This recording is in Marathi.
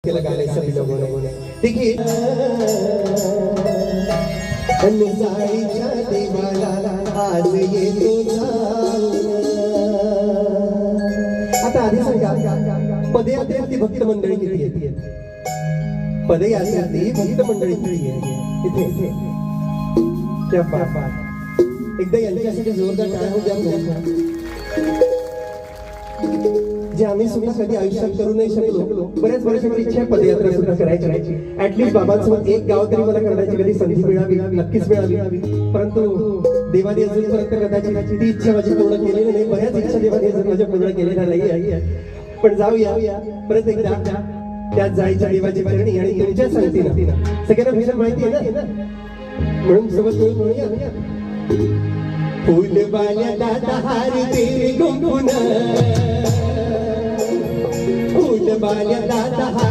केलं गाण्याचं बिलवणे देखील जाईच्या देवाला आज येतो आता आधी सांगा पदयात्रेवरती भक्त मंडळी किती येते पदयात्रेवरती भक्त मंडळी किती आहे इथे क्या बात एकदा यांच्यासाठी जोरदार टाळ्या होऊ द्या जे आम्ही सुद्धा कधी आयुष्यात करू नाही शकलो बऱ्याच वर्षांची इच्छा आहे पदयात्रा सुद्धा करायची ऍटलीस्ट बाबांसोबत एक गाव तरी मला करण्याची कधी संधी मिळावी नक्कीच मिळावी परंतु देवाने अजूनपर्यंत कदाचित ती इच्छा माझी पूर्ण केलेली नाही बऱ्याच इच्छा देवाने अजून माझ्या पूर्ण केलेल्या नाही पण जाऊया परत एकदा त्यात जायच्या देवाची करणी आणि तुमच्या सांगतील सगळ्यांना भीषण माहिती आहे ना म्हणून सोबत म्हणूया फूल बाल्या दादा हार तेरे गुंगुना फूल बाल्या दादा हार